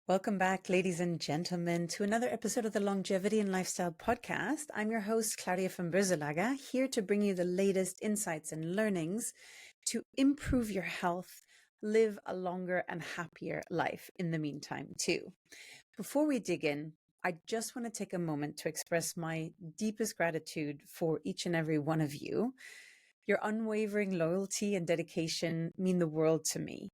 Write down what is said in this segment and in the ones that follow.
Welcome back, ladies and gentlemen, to another episode of the Longevity and Lifestyle Podcast. I'm your host, Claudia von Boeselager, here to bring you the latest insights and learnings to improve your health, live a longer and happier life in the meantime, too. Before we dig in, I just want to take a moment to express my deepest gratitude for each and every one of you. Your unwavering loyalty and dedication mean the world to me.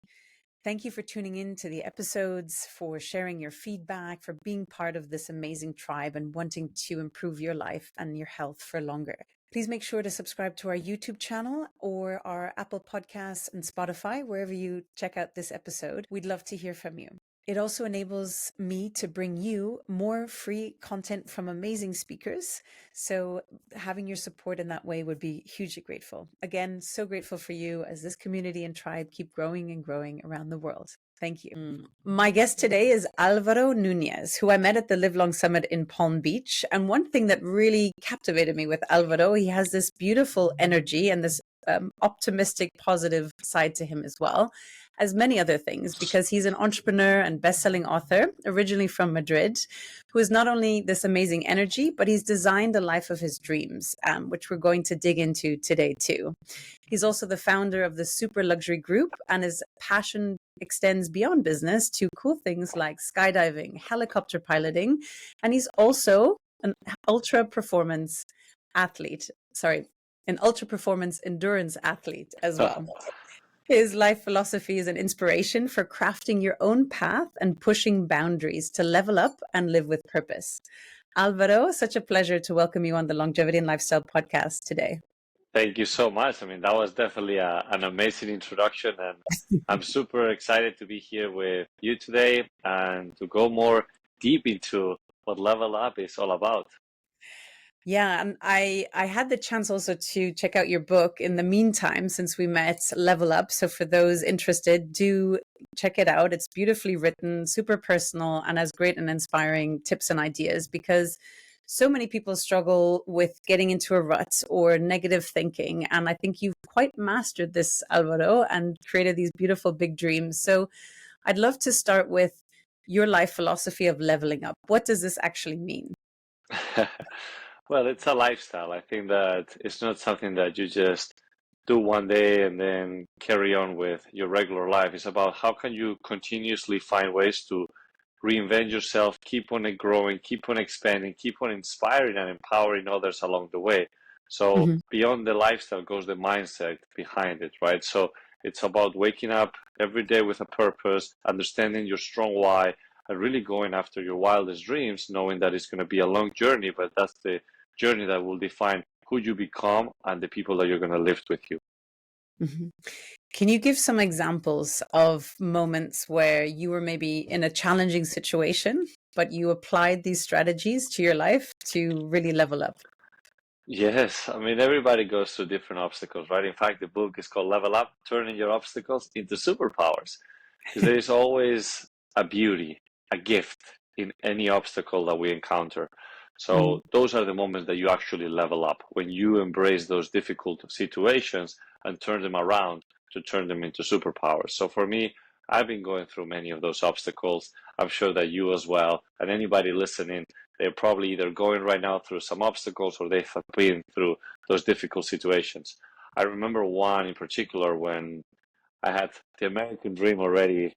Thank you for tuning in to the episodes, for sharing your feedback, for being part of this amazing tribe and wanting to improve your life and your health for longer. Please make sure to subscribe to our YouTube channel or our Apple Podcasts and Spotify, wherever you check out this episode. We'd love to hear from you. It also enables me to bring you more free content from amazing speakers. So having your support in that way would be hugely grateful. Again, so grateful for you as this community and tribe keep growing and growing around the world. Thank you. My guest today is Alvaro Nunez, who I met at the Live Long Summit in Palm Beach. And one thing that really captivated me with Alvaro, he has this beautiful energy and this optimistic, positive side to him as well, as many other things, because he's an entrepreneur and best-selling author, originally from Madrid, who is not only this amazing energy, but he's designed the life of his dreams, which we're going to dig into today too. He's also the founder of the Super Luxury Group, and his passion extends beyond business to cool things like skydiving, helicopter piloting, and he's also an ultra performance endurance athlete as well. His life philosophy is an inspiration for crafting your own path and pushing boundaries to level up and live with purpose. Alvaro, such a pleasure to welcome you on the Longevity and Lifestyle Podcast today. Thank you so much. I mean, that was definitely an amazing introduction, and I'm super excited to be here with you today and to go more deep into what Level Up is all about. Yeah, and I had the chance also to check out your book in the meantime since we met, Level Up. So for those interested, do check it out. It's beautifully written, super personal, and has great and inspiring tips and ideas, because so many people struggle with getting into a rut or negative thinking. And I think you've quite mastered this, Alvaro, and created these beautiful big dreams. So I'd love to start with your life philosophy of leveling up. What does this actually mean? Well, it's a lifestyle. I think that it's not something that you just do one day and then carry on with your regular life. It's about how can you continuously find ways to reinvent yourself, keep on it growing, keep on expanding, keep on inspiring and empowering others along the way. So beyond the lifestyle goes the mindset behind it, right? So it's about waking up every day with a purpose, understanding your strong why, and really going after your wildest dreams, knowing that it's going to be a long journey, but that's the journey that will define who you become and the people that you're going to lift with you. Mm-hmm. Can you give some examples of moments where you were maybe in a challenging situation, but you applied these strategies to your life to really level up? Yes, I mean, everybody goes through different obstacles, right? In fact, the book is called Level Up, Turning Your Obstacles into Superpowers, because there is always a beauty, a gift in any obstacle that we encounter. So those are the moments that you actually level up, when you embrace those difficult situations and turn them around to turn them into superpowers. So for me, I've been going through many of those obstacles. I'm sure that you as well, and anybody listening, they're probably either going right now through some obstacles or they've been through those difficult situations. I remember one in particular when I had the American dream already,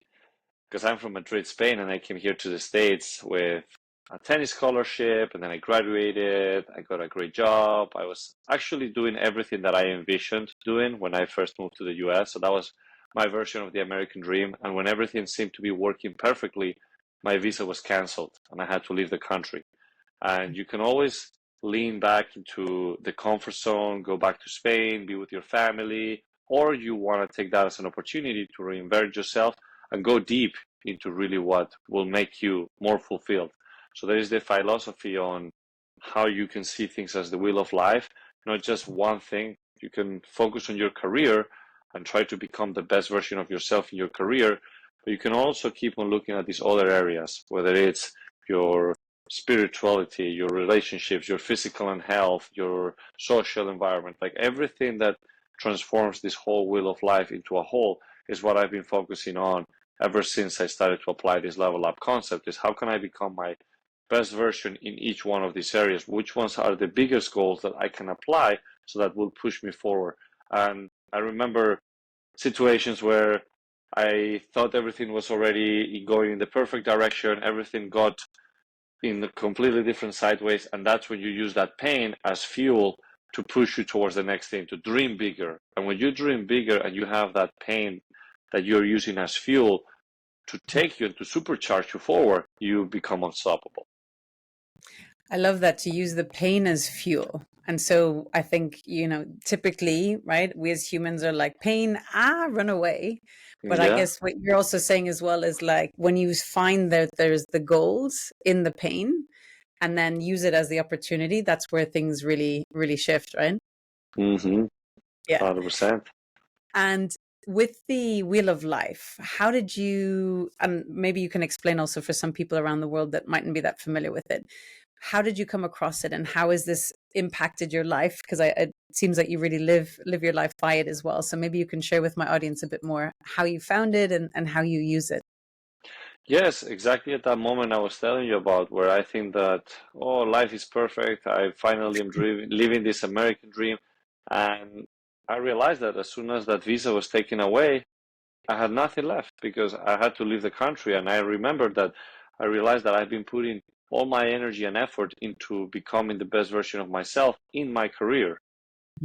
because I'm from Madrid, Spain, and I came here to the States with a tennis scholarship, and then I graduated. I got a great job. I was actually doing everything that I envisioned doing when I first moved to the US. So that was my version of the American dream. And when everything seemed to be working perfectly, my visa was canceled and I had to leave the country. And you can always lean back into the comfort zone, go back to Spain, be with your family, or you want to take that as an opportunity to reinvent yourself and go deep into really what will make you more fulfilled. So there is the philosophy on how you can see things as the wheel of life, not just one thing. You can focus on your career and try to become the best version of yourself in your career, but you can also keep on looking at these other areas, whether it's your spirituality, your relationships, your physical and health, your social environment, like everything that transforms this whole wheel of life into a whole is what I've been focusing on ever since I started to apply this level up concept is how can I become my best version in each one of these areas? Which ones are the biggest goals that I can apply so that will push me forward? And I remember situations where I thought everything was already going in the perfect direction, everything got in a completely different sideways, and that's when you use that pain as fuel to push you towards the next thing, to dream bigger. And when you dream bigger and you have that pain that you're using as fuel to take you and to supercharge you forward, you become unstoppable. I love that, to use the pain as fuel. And so I think, typically, right, we as humans are like, pain, run away. But I Yeah. guess what you're also saying as well is like, when you find that there's the goals in the pain and then use it as the opportunity, that's where things really, really shift, right? Mm-hmm. Yeah. 100%. And with the Wheel of Life, how did you, maybe you can explain also for some people around the world that mightn't be that familiar with it, how did you come across it and how has this impacted your life? Because it seems like you really live your life by it as well. So maybe you can share with my audience a bit more how you found it and how you use it. Yes, exactly at that moment I was telling you about, where I think that, oh, life is perfect. I finally am living this American dream. And I realized that as soon as that visa was taken away, I had nothing left because I had to leave the country. And I remembered that I realized that I've been putting all my energy and effort into becoming the best version of myself in my career,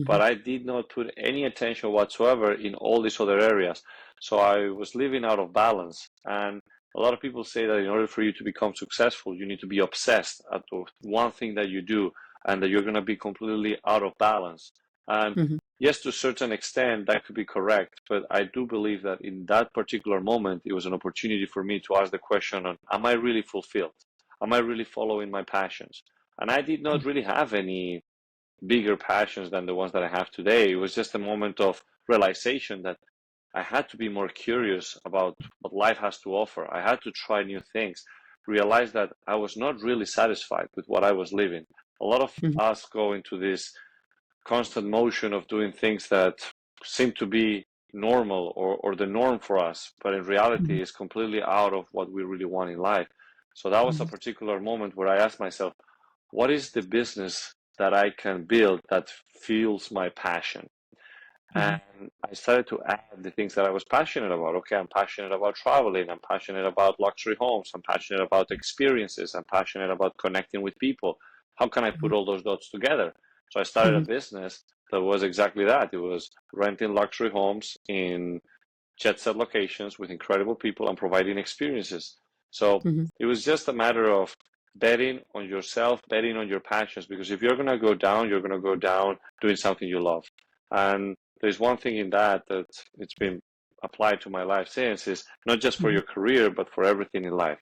but Mhm, I did not put any attention whatsoever in all these other areas. So I was living out of balance. And a lot of people say that in order for you to become successful, you need to be obsessed at one thing that you do and that you're going to be completely out of balance. And mhm, yes, to a certain extent, that could be correct. But I do believe that in that particular moment, it was an opportunity for me to ask the question on, am I really fulfilled? Am I really following my passions? And I did not really have any bigger passions than the ones that I have today. It was just a moment of realization that I had to be more curious about what life has to offer. I had to try new things, realize that I was not really satisfied with what I was living. A lot of mhm, us go into this constant motion of doing things that seem to be normal or the norm for us, but in mhm, reality is completely out of what we really want in life. So that was a mhm, particular moment where I asked myself, what is the business that I can build that fuels my passion? mhm, And I started to add the things that I was passionate about. Okay, I'm passionate about traveling. I'm passionate about luxury homes. I'm passionate about experiences. I'm passionate about connecting with people. How can I put all those dots together? So I started a mhm, business that was exactly that. It was renting luxury homes in jet set locations with incredible people and providing experiences. So mhm, it was just a matter of betting on yourself, betting on your passions, because if you're going to go down, you're going to go down doing something you love. And there's one thing in that it's been applied to my life since is not just for mhm, your career, but for everything in life.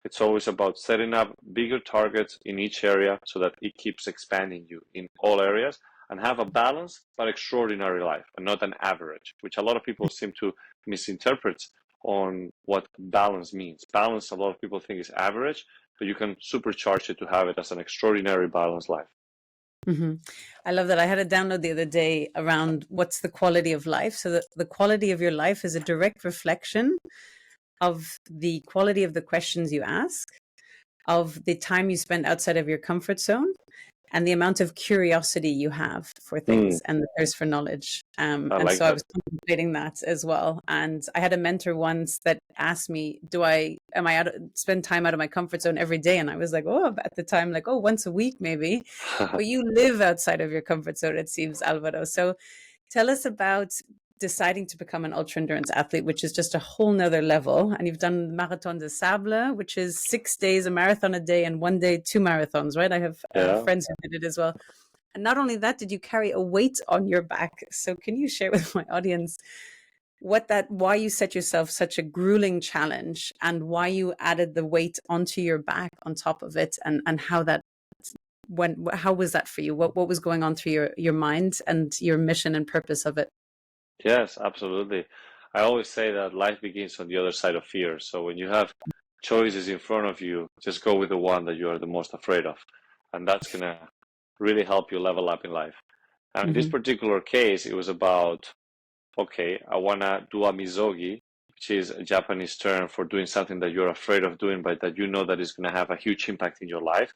It's always about setting up bigger targets in each area so that it keeps expanding you in all areas and have a balanced but extraordinary life and not an average, which a lot of people seem to misinterpret on what balance means. Balance, a lot of people think is average, but you can supercharge it to have it as an extraordinary balanced life. mhm. I love that. I had a download the other day around what's the quality of life. So that the quality of your life is a direct reflection of the quality of the questions you ask, of the time you spend outside of your comfort zone, and the amount of curiosity you have for Mm, things and the thirst for knowledge. I And like so I that. was contemplating that as well. And I had a mentor once that asked me, am I spend time out of my comfort zone every day? And I was like, oh, at the time, like, oh, once a week, maybe. But you live outside of your comfort zone, it seems, Alvaro. So tell us about deciding to become an ultra endurance athlete, which is just a whole nother level. And you've done Marathon de Sable, which is 6 days, a marathon a day, and one day, two marathons, right? I have Yeah. friends who did it as well. And not only that, did you carry a weight on your back? So can you share with my audience why you set yourself such a grueling challenge and why you added the weight onto your back on top of it and how that how was that for you? What was going on through your mind and your mission and purpose of it? Yes, absolutely. I always say that life begins on the other side of fear. So when you have choices in front of you, just go with the one that you are the most afraid of. And that's going to really help you level up in life. And in this Mm-hmm. particular case, it was about, okay, I want to do a mizogi which is a Japanese term for doing something that you're afraid of doing, but that you know that is going to have a huge impact in your life.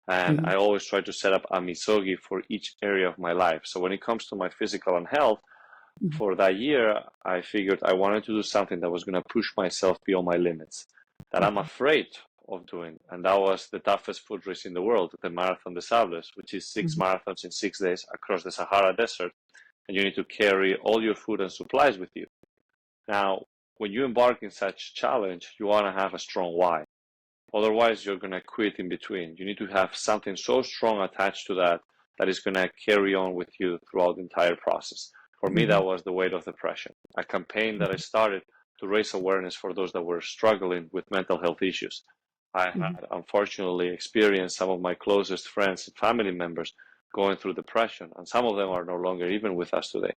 And I always try to set up a misogi for each area of my life. So when it comes to my physical and health, for that year, I figured I wanted to do something that was going to push myself beyond my limits, that I'm afraid of doing. And that was the toughest foot race in the world, the Marathon des Sables, which is 6 marathons in 6 days across the Sahara Desert. And you need to carry all your food and supplies with you. Now, when you embark in such challenge, you want to have a strong why. Otherwise, you're going to quit in between. You need to have something so strong attached to that that is going to carry on with you throughout the entire process. For me, that was the weight of depression, a campaign that I started to raise awareness for those that were struggling with mental health issues. I had unfortunately experienced some of my closest friends and family members going through depression, and some of them are no longer even with us today.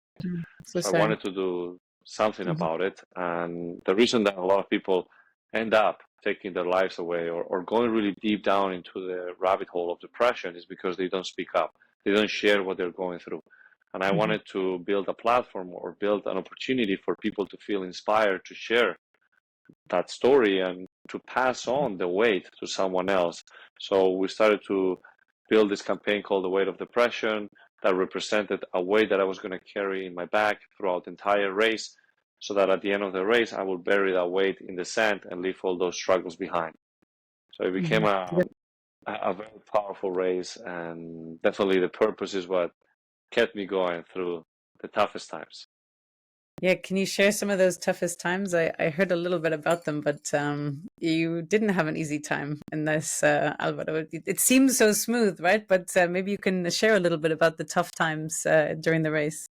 So I wanted to do something about it. And the reason that a lot of people end up taking their lives away or going really deep down into the rabbit hole of depression is because they don't speak up. They don't share what they're going through. And I wanted to build a platform or build an opportunity for people to feel inspired to share that story and to pass on the weight to someone else. So we started to build this campaign called The Weight of Depression that represented a weight that I was going to carry in my back throughout the entire race, so that at the end of the race, I would bury that weight in the sand and leave all those struggles behind. So it became a very powerful race, and definitely the purpose is what kept me going through the toughest times. Yeah, can you share some of those toughest times? I heard a little bit about them, but you didn't have an easy time in this, Alvaro. It seems so smooth, right? But maybe you can share a little bit about the tough times during the race.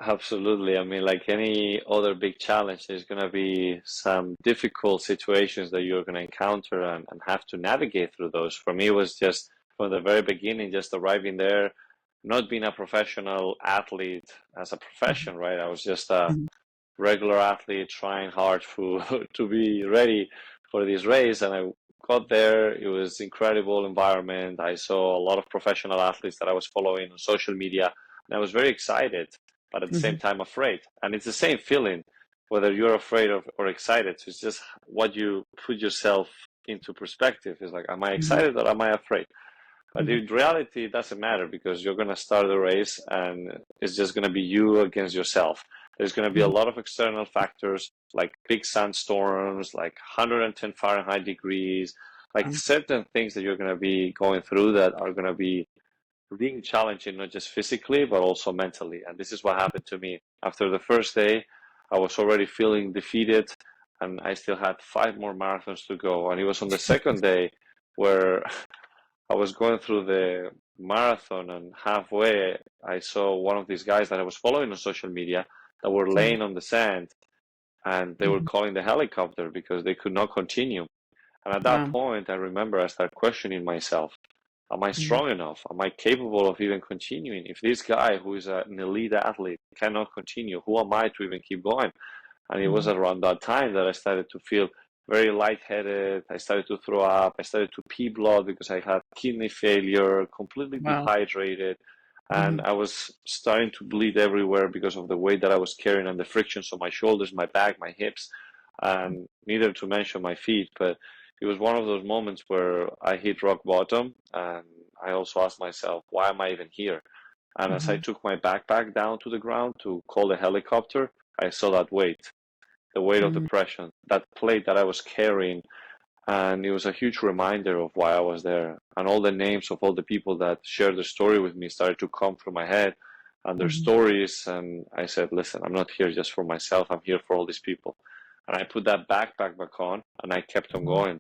Absolutely. I mean, like any other big challenge, there's going to be some difficult situations that you're going to encounter and have to navigate through those. For me, it was just from the very beginning, just arriving there, not being a professional athlete as a profession, right? I was just a regular athlete trying hard to be ready for this race. And I got there. It was incredible environment. I saw a lot of professional athletes that I was following on social media, and I was very excited, but at the same time afraid. And it's the same feeling, whether you're afraid of or excited. So it's just what you put yourself into perspective. Is like, am I excited or am I afraid? But in reality, it doesn't matter, because you're going to start the race and it's just going to be you against yourself. There's going to be a lot of external factors like big sandstorms, like 110 Fahrenheit degrees, like certain things that you're going to be going through that are going to be really challenging, not just physically, but also mentally. And this is what happened to me. After the first day, I was already feeling defeated, and I still had 5 more marathons to go. And it was on the second day where I was going through the marathon, and halfway I saw one of these guys that I was following on social media that were laying on the sand, and they were calling the helicopter because they could not continue. And at that point, I remember I started questioning myself. Am I strong enough? Am I capable of even continuing? If this guy who is an elite athlete cannot continue, who am I to even keep going? And it was around that time that I started to feel very lightheaded. I started to throw up. I started to pee blood because I had kidney failure, completely dehydrated. And I was starting to bleed everywhere because of the weight that I was carrying and the frictions on my shoulders, my back, my hips, and neither to mention my feet. But it was one of those moments where I hit rock bottom, and I also asked myself, why am I even here? And as I took my backpack down to the ground to call the helicopter, I saw that weight, the weight of depression, that plate that I was carrying. And it was a huge reminder of why I was there. And all the names of all the people that shared the story with me started to come through my head and their stories. And I said, listen, I'm not here just for myself. I'm here for all these people. And I put that backpack back on and I kept on going.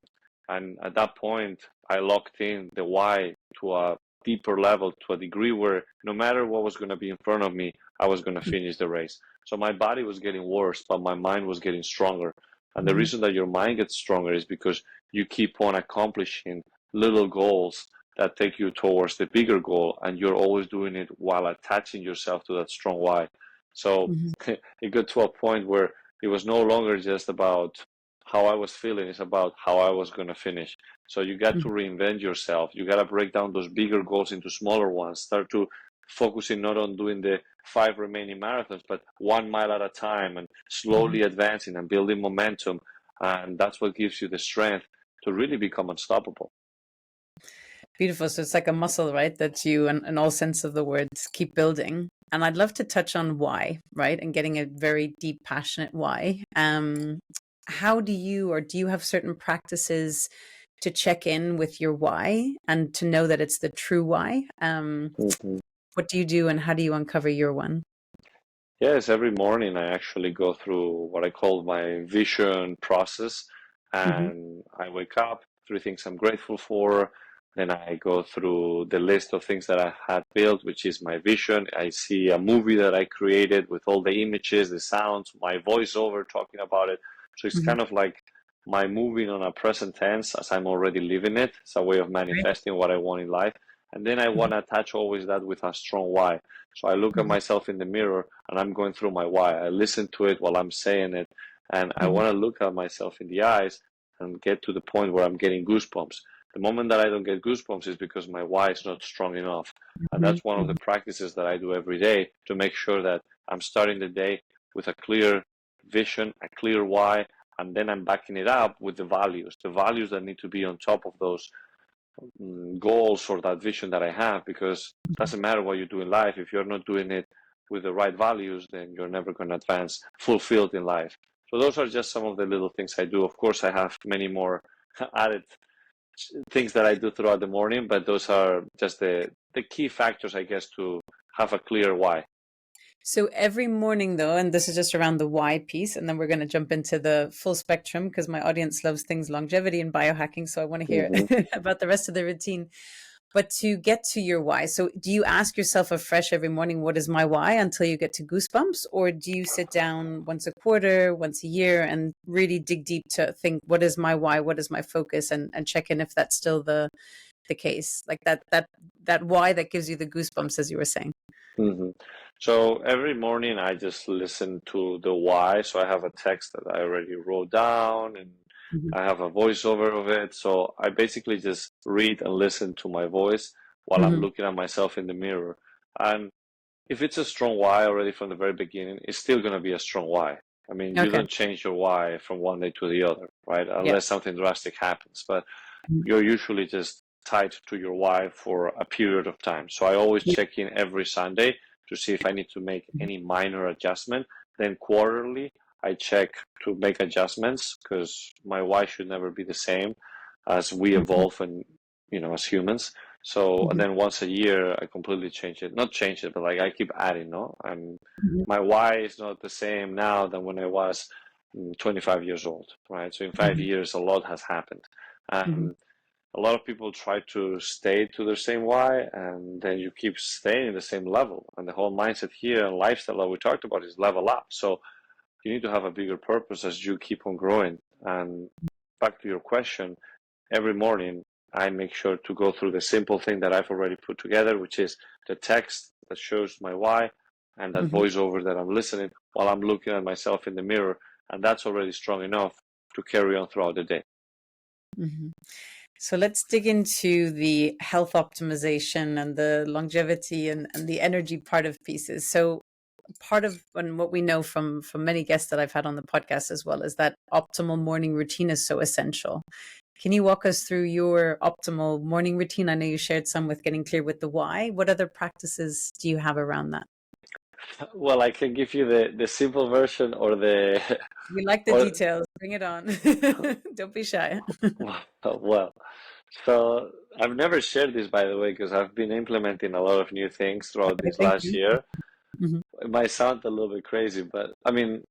And at that point, I locked in the why to a deeper level, to a degree where no matter what was going to be in front of me, I was going to finish the race. So my body was getting worse, but my mind was getting stronger. And the reason that your mind gets stronger is because you keep on accomplishing little goals that take you towards the bigger goal, and you're always doing it while attaching yourself to that strong why. So it got to a point where it was no longer just about how I was feeling, it's about how I was going to finish. So you got to reinvent yourself. You got to break down those bigger goals into smaller ones, start to focusing not on doing the 5 remaining marathons, but 1 mile at a time and slowly advancing and building momentum. And that's what gives you the strength to really become unstoppable. Beautiful. So it's like a muscle, right? That you, in all sense of the words, keep building. And I'd love to touch on why, right? And getting a very deep, passionate why. How do you, or do you have certain practices to check in with your why and to know that it's the true why? What do you do and how do you uncover your one? Yes, every morning I actually go through what I call my vision process, and I wake up, 3 things I'm grateful for. Then I go through the list of things that I had built, which is my vision. I see a movie that I created with all the images, the sounds, my voiceover talking about it. So it's kind of like my moving on a present tense as I'm already living it. It's a way of manifesting what I want in life. And then I want to attach always that with a strong why. So I look at myself in the mirror and I'm going through my why. I listen to it while I'm saying it, and I want to look at myself in the eyes and get to the point where I'm getting goosebumps. The moment that I don't get goosebumps is because my why is not strong enough. And that's one of the practices that I do every day to make sure that I'm starting the day with a clear vision, a clear why, and then I'm backing it up with the values that need to be on top of those goals or that vision that I have, because it doesn't matter what you do in life. If you're not doing it with the right values, then you're never going to advance fulfilled in life. So those are just some of the little things I do. Of course, I have many more added things that I do throughout the morning, but those are just the key factors, I guess, to have a clear why. So every morning, though, and this is just around the why piece, and then we're going to jump into the full spectrum because my audience loves things longevity and biohacking. So I want to hear about the rest of the routine. But to get to your why, so do you ask yourself afresh every morning, what is my why, until you get to goosebumps? Or do you sit down once a quarter, once a year, and really dig deep to think, what is my why? What is my focus? And check in if that's still the case, like that why that gives you the goosebumps, as you were saying. So every morning I just listen to the why. So I have a text that I already wrote down, and I have a voiceover of it. So I basically just read and listen to my voice while I'm looking at myself in the mirror. And if it's a strong why already from the very beginning, it's still going to be a strong why. I mean, you Okay. don't change your why from one day to the other, right? Yeah. Unless something drastic happens. But you're usually just tied to your why for a period of time. So I always check in every Sunday to see if I need to make any minor adjustment. Then quarterly, I check to make adjustments, because my why should never be the same as we evolve and, as humans. So, and then once a year, I completely change it. Not change it, but like I keep adding, no? And my why is not the same now than when I was 25 years old, right? So in 5 years, a lot has happened. And a lot of people try to stay to their same why, and then you keep staying in the same level. And the whole mindset here and lifestyle that we talked about is level up. So you need to have a bigger purpose as you keep on growing. And back to your question, every morning I make sure to go through the simple thing that I've already put together, which is the text that shows my why and that voiceover that I'm listening while I'm looking at myself in the mirror. And that's already strong enough to carry on throughout the day. So let's dig into the health optimization and the longevity and the energy part of pieces. So part of what we know from many guests that I've had on the podcast as well is that optimal morning routine is so essential. Can you walk us through your optimal morning routine? I know you shared some with getting clear with the why. What other practices do you have around that? Well, I can give you the simple version or the We like the or details. Bring it on. Don't be shy. well, so I've never shared this, by the way, because I've been implementing a lot of new things throughout Okay, this thank last you. year. Mhm, It might sound a little bit crazy, but I mean,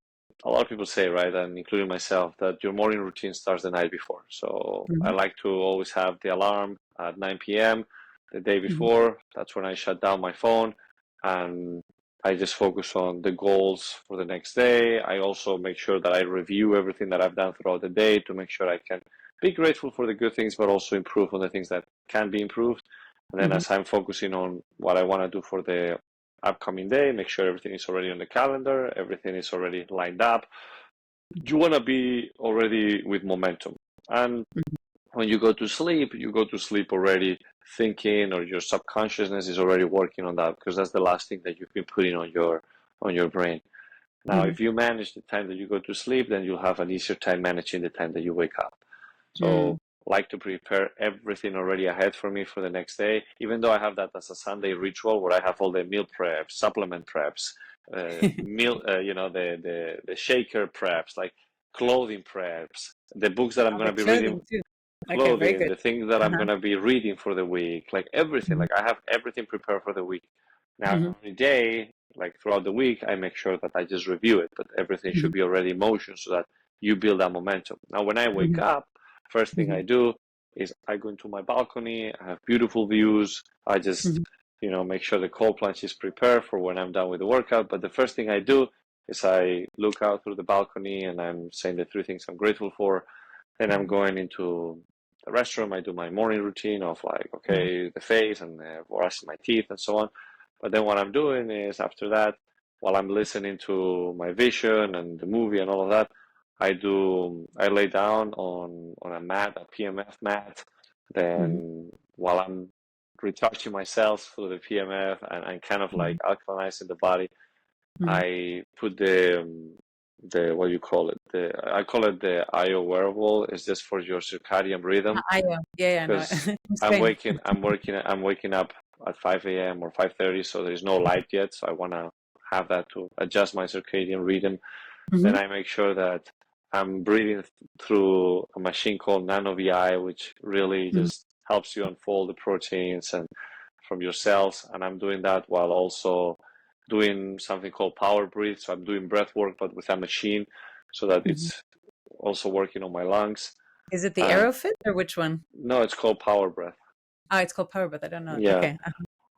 a lot of people say, right, and including myself, that your morning routine starts the night before. So I mhm, like to always have the alarm at 9 p.m. the day mhm, before. That's when I shut down my phone and I just focus on the goals for the next day. I also make sure that I review everything that I've done throughout the day to make sure I can be grateful for the good things, but also improve on the things that can be improved. And then mhm, as I'm focusing on what I want to do for the upcoming day, make sure everything is already on the calendar, everything is already lined up. You want to be already with momentum. And when you go to sleep, you go to sleep already thinking, or your subconsciousness is already working on that, because that's the last thing that you've been putting on your brain. Now, Mm-hmm. if you manage the time that you go to sleep, then you'll have an easier time managing the time that you wake up. So like to prepare everything already ahead for me for the next day, even though I have that as a Sunday ritual where I have all the meal preps, supplement preps, the shaker preps, like clothing preps, the books that I'm Oh, going the to be reading, clothing too. Okay, very clothing, good. the things that I'm Uh-huh. going to be reading for the week, like everything. Mm-hmm. Like I have everything prepared for the week. Now, Mm-hmm. every day, like throughout the week, I make sure that I just review it, but everything should be already in motion so that you build that momentum. Now, when I wake Mm-hmm. up, first thing Mm-hmm. I do is I go into my balcony. I have beautiful views. I just, Mm-hmm. make sure the cold plunge is prepared for when I'm done with the workout. But the first thing I do is I look out through the balcony and I'm saying the three things I'm grateful for. Then I'm going into the restroom. I do my morning routine of like, Mm-hmm. okay, the face and brushing my teeth and so on. But then what I'm doing is after that, while I'm listening to my vision and the movie and all of that, I lay down on a mat, a PMF mat. Mm-hmm. Then while I'm recharging myself through the PMF and kind of like alkalizing the body, Mm-hmm. I put the what do you call it? I call it the IO wearable. It's just for your circadian rhythm, I know. Yeah, I know. because In Spain. I'm waking up at 5 a.m. or 5:30, so there's no light yet. So I want to have that to adjust my circadian rhythm. Then Mm-hmm. I make sure that I'm breathing through a machine called Nano VI, which really Mm-hmm. just helps you unfold the proteins and from your cells. And I'm doing that while also doing something called power breathe. So I'm doing breath work, but with a machine, so that Mm-hmm. it's also working on my lungs. Is it the And Aerofit or which one? no, it's called power breath. Oh, it's called Power, but I don't know. Yeah. Okay.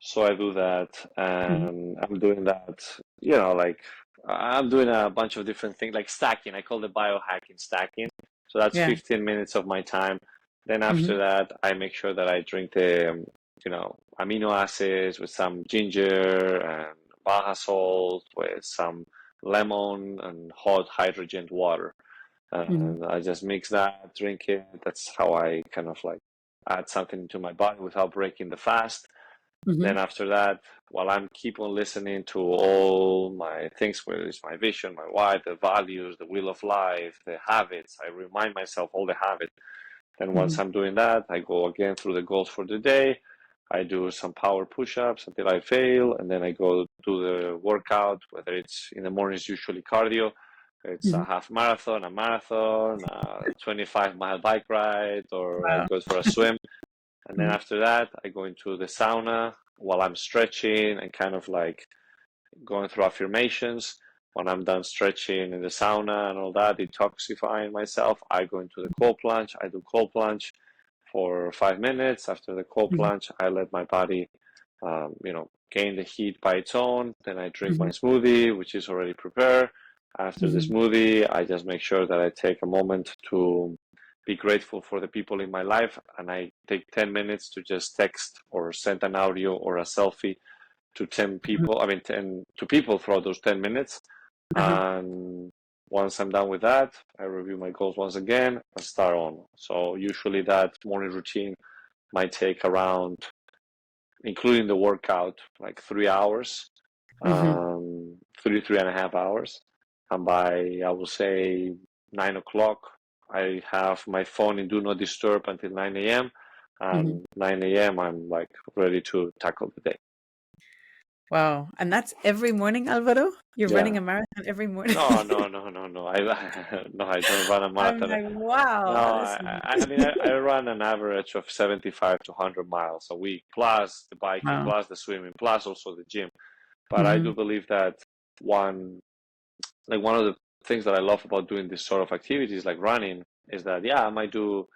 So I do that, Mm-hmm. and I'm doing that, like I'm doing a bunch of different things, like stacking. I call it biohacking stacking. So that's Yeah. 15 minutes of my time. Then Mm-hmm. after that, I make sure that I drink the, amino acids with some ginger and Baja salt with some lemon and hot hydrogen water. Mm-hmm. And I just mix that, drink it. That's how I kind of like add something into my body without breaking the fast. Mm-hmm. Then after that, while I'm keep on listening to all my things, whether it's my vision, my why, the values, the will of life, the habits, I remind myself all the habits. Then once Mm-hmm. I'm doing that, I go again through the goals for the day. I do some power push-ups until I fail, and then I go do the workout, whether it's in the mornings, usually cardio. It's a Mm-hmm. half marathon, a marathon, a 25-mile bike ride, or I Wow. go for a swim. And then Mm-hmm. after that, I go into the sauna while I'm stretching and kind of like going through affirmations. When I'm done stretching in the sauna and all that, detoxifying myself, I go into the cold plunge. I do cold plunge for 5 minutes. After the cold Mm-hmm. plunge, I let my body, gain the heat by its own. Then I drink my Mm-hmm. smoothie, which is already prepared. After the Mm-hmm. smoothie, I just make sure that I take a moment to be grateful for the people in my life, and I take 10 minutes to just text or send an audio or a selfie to 10 people, 10 to people throughout those 10 minutes. Uh-huh. And once I'm done with that, I review my goals once again and start on. So usually that morning routine might take around, including the workout, like 3 hours, Mm-hmm. 3.5 hours. And by, I will say, 9 o'clock, I have my phone in do not disturb until 9 a.m. Mm-hmm. And 9 a.m., I'm like ready to tackle the day. Wow. And that's every morning, Alvaro? You're running Yeah. a marathon every morning? No, no, no, no, no. No, I don't run a I'm marathon. like, No, wow, that is I run an average of 75 to 100 miles a week, plus the biking, wow. plus the swimming, plus also the gym. But I Mm-hmm. do believe that one, one of the things that I love about doing this sort of activities like running is that, yeah, I might do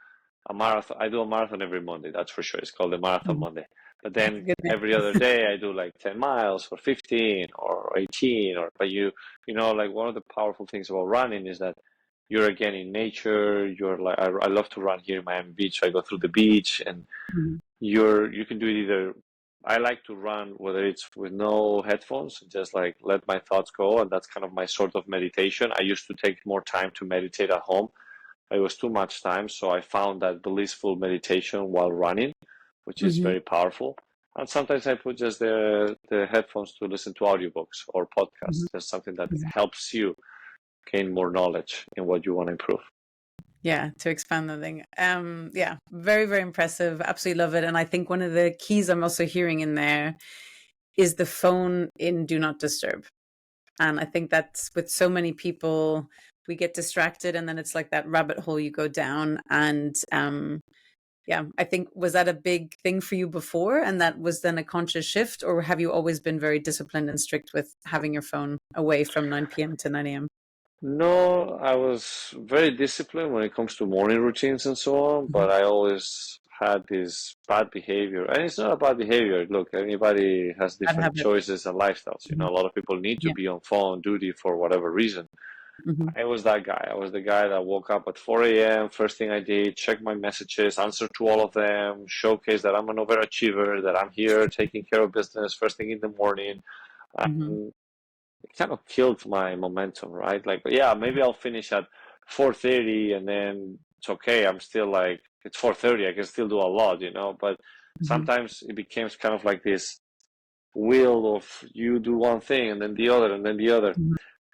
a marathon. I do a marathon every Monday, that's for sure. It's called the Marathon Mm-hmm. Monday. But That's a then good every name. other day I do like 10 miles or 15 or 18 but like one of the powerful things about running is that you're again in nature. You're like, I love to run here in Miami Beach. I go through the beach and Mm-hmm. you can do it either. I like to run whether it's with no headphones, just like let my thoughts go, and that's kind of my sort of meditation. I used to take more time to meditate at home, It was too much time. So I found that blissful meditation while running, which is Mm-hmm. very powerful. And sometimes I put just the headphones to listen to audiobooks or podcasts. That's something that Mm-hmm. helps you gain more knowledge in what you want to improve. Yeah, to expand the thing. Yeah, very, very impressive. Absolutely love it. And I think one of the keys I'm also hearing in there is the phone in do not disturb. And I think that's with so many people, we get distracted and then it's like that rabbit hole you go down. And yeah, I think, was that a big thing for you before? And that was then a conscious shift? Or have you always been very disciplined and strict with having your phone away from 9 p.m. to 9 a.m.? No, I was very disciplined when it comes to morning routines and so on, Mm-hmm. but I always had this bad behavior. And it's not a bad behavior. Look, everybody has Bad different habit. choices and lifestyles. You Mm-hmm. know, a lot of people need to Yeah. be on phone duty for whatever reason. Mm-hmm. I was that guy. I was the guy that woke up at 4 a.m. First thing I did, check my messages, answer to all of them, showcase that I'm an overachiever, that I'm here taking care of business first thing in the morning. Mm-hmm. And it kind of killed my momentum, right? Like, yeah, maybe I'll finish at 4:30 and then it's okay. I'm still like, it's 4:30. I can still do a lot, you know, but Mm-hmm. sometimes it becomes kind of like this wheel of you do one thing and then the other and then the other.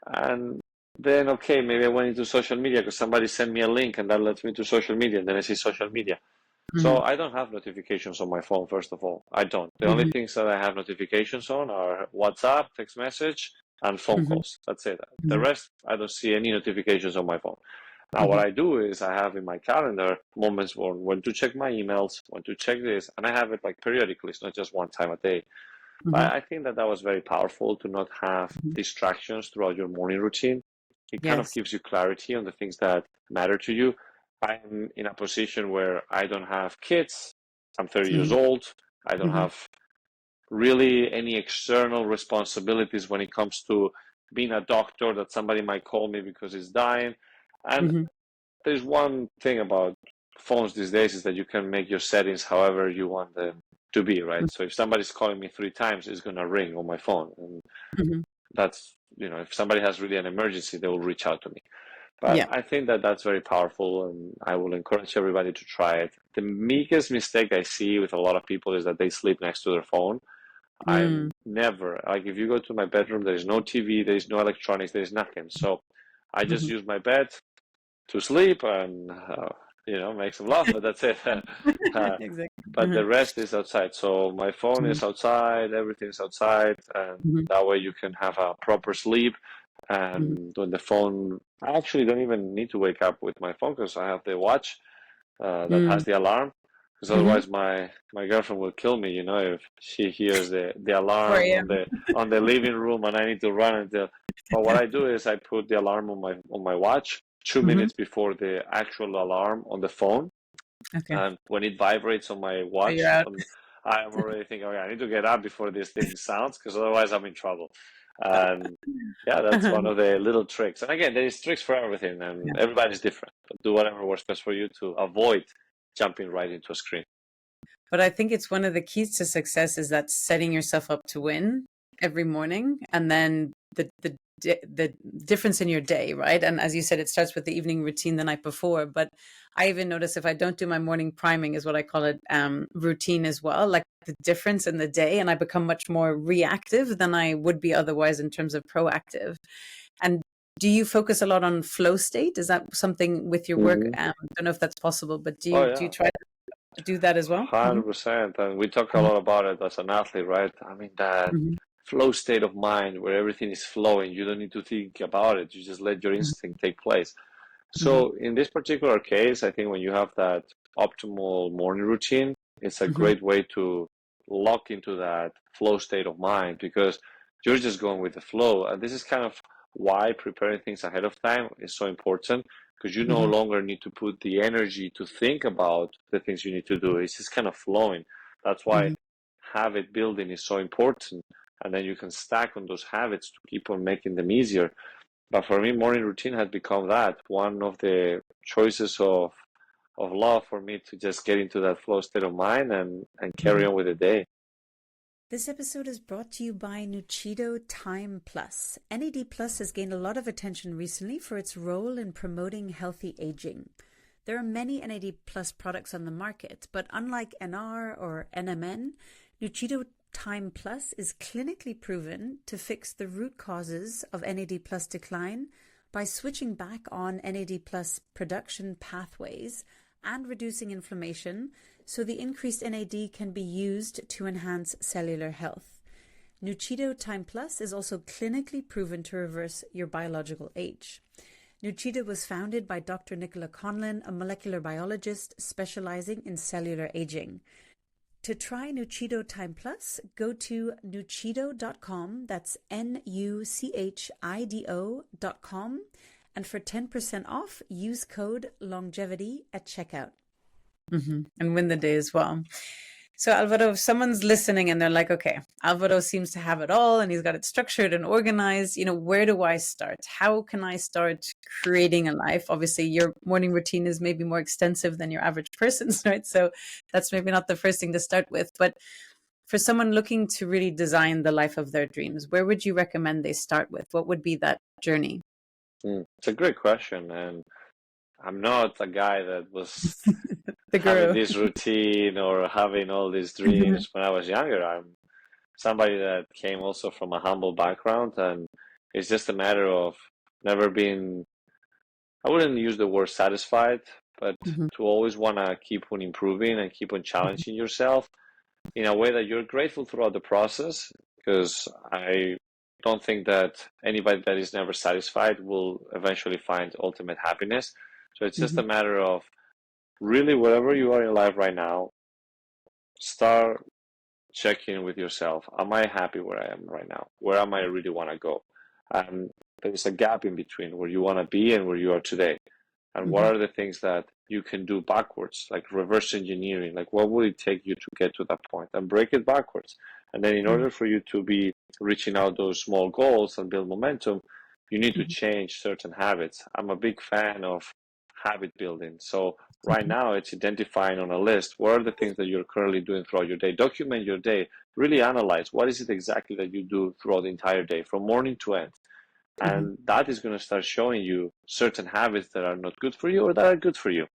And then, okay, maybe I went into social media because somebody sent me a link and that led me to social media. And then I see social media. Mm-hmm. So I don't have notifications on my phone, first of all. I don't. The only Mm-hmm. things that I have notifications on are WhatsApp, text message, and phone Mm-hmm. calls. That's it. The Mm-hmm. rest, I don't see any notifications on my phone. Now, what Mm-hmm. I do is I have in my calendar moments when to check my emails, when to check this, and I have it like periodically. It's not just one time a day. Mm-hmm. But I think that that was very powerful to not have distractions throughout your morning routine. It kind of Yes. gives you clarity on the things that matter to you. I'm in a position where I don't have kids. I'm 30 years Mm-hmm. old. I don't Mm-hmm. have really any external responsibilities when it comes to being a doctor that somebody might call me because he's dying. And Mm-hmm. there's one thing about phones these days is that you can make your settings however you want them to be, right? So if somebody's calling me 3 times, it's gonna ring on my phone, and Mm-hmm. that's, you know, if somebody has really an emergency, they will reach out to me. But Yeah. I think that that's very powerful, and I will encourage everybody to try it. The biggest mistake I see with a lot of people is that they sleep next to their phone. I'm Mm. never, like, if you go to my bedroom, there is no TV, there is no electronics, there is nothing. So I just Mm-hmm. use my bed to sleep and you know, make some love, but that's it. Exactly. But Uh-huh. the rest is outside. So my phone Mm-hmm. is outside, everything's outside, and Mm-hmm. that way you can have a proper sleep. Mm-hmm. And when the phone, I actually don't even need to wake up with my phone because I have the watch that has the alarm. Because Mm-hmm. otherwise, my girlfriend will kill me. You know, if she hears the 4 alarm a.m. on the living room and I need to run until. But what I do is I put the alarm on my watch two Mm-hmm. minutes before the actual alarm on the phone, Okay. and when it vibrates on my So you're watch, out. I am already thinking, okay, I need to get up before this thing sounds, because otherwise I'm in trouble. And yeah, that's one of the little tricks. And again, there is tricks for everything, and Yeah. everybody's different. But do whatever works best for you to avoid jumping right into a screen. But I think it's one of the keys to success is that setting yourself up to win every morning, and then the difference in your day, right? And as you said, it starts with the evening routine the night before. But I even notice if I don't do my morning priming, is what I call it, routine as well, like the difference in the day, and I become much more reactive than I would be otherwise in terms of proactive. And do you focus a lot on flow state? Is that something with your work? Hmm. I don't know if that's possible, but Oh do you yeah, try to do that as well? Mm-hmm. 100%. And we talk a Mhm, lot about it as an athlete, right? I mean, that mhm, flow state of mind where everything is flowing. You don't need to think about it. You just let your mhm, instinct take place. mhm, So in this particular case, I think when you have that optimal morning routine, it's a mhm, great way to lock into that flow state of mind because you're just going with the flow. And this is kind of why preparing things ahead of time is so important because you no mhm, longer need to put the energy to think about the things you need to do. It's just kind of flowing. That's why mhm. habit building is so important. And then you can stack on those habits to keep on making them easier. But for me, morning routine has become that one of the choices of love for me to just get into that flow state of mind and carry Mhm. on with the day. This episode is brought to you by Nuchido Time Plus. NAD Plus has gained a lot of attention recently for its role in promoting healthy aging. There are many NAD plus products on the market, but unlike NR or NMN, Nuchido Time Plus is clinically proven to fix the root causes of NAD plus decline by switching back on NAD plus production pathways and reducing inflammation, so the increased NAD can be used to enhance cellular health. Nuchido Time Plus is also clinically proven to reverse your biological age. Nuchido was founded by Dr. Nicola Conlon, a molecular biologist specializing in cellular aging. To try Nuchido Time Plus, go to nuchido.com, that's NUCHIDO.com, and for 10% off, use code longevity at checkout. And win the day as well. So Alvaro, if someone's listening and they're like, okay, Alvaro seems to have it all and he's got it structured and organized, where do I start? How can I start creating a life? Obviously, your morning routine is maybe more extensive than your average person's, right? So that's maybe not the first thing to start with. But for someone looking to really design the life of their dreams, where would you recommend they start with? What would be that journey? It's a great question. And I'm not a guy that was The having guru. this routine or having all these dreams when I was younger. I'm somebody that came also from a humble background, and it's just a matter of never being, I wouldn't use the word satisfied, but to always want to keep on improving and keep on challenging yourself in a way that you're grateful throughout the process, because I don't think that anybody that is never satisfied will eventually find ultimate happiness. So it's just a matter of really, wherever you are in life right now, start checking with yourself. Am I happy where I am right now? Where am I really want to go? And there's a gap in between where you want to be and where you are today. And what are the things that you can do backwards, like reverse engineering? Like, what will it take you to get to that point and break it backwards? And then in order for you to be reaching out those small goals and build momentum, you need to change certain habits. I'm a big fan of habit building. So right now it's identifying on a list what are the things that you're currently doing throughout your day. Document your day. Really analyze what is it exactly that you do throughout the entire day, from morning to end. And that is going to start showing you certain habits that are not good for you or that are good for you.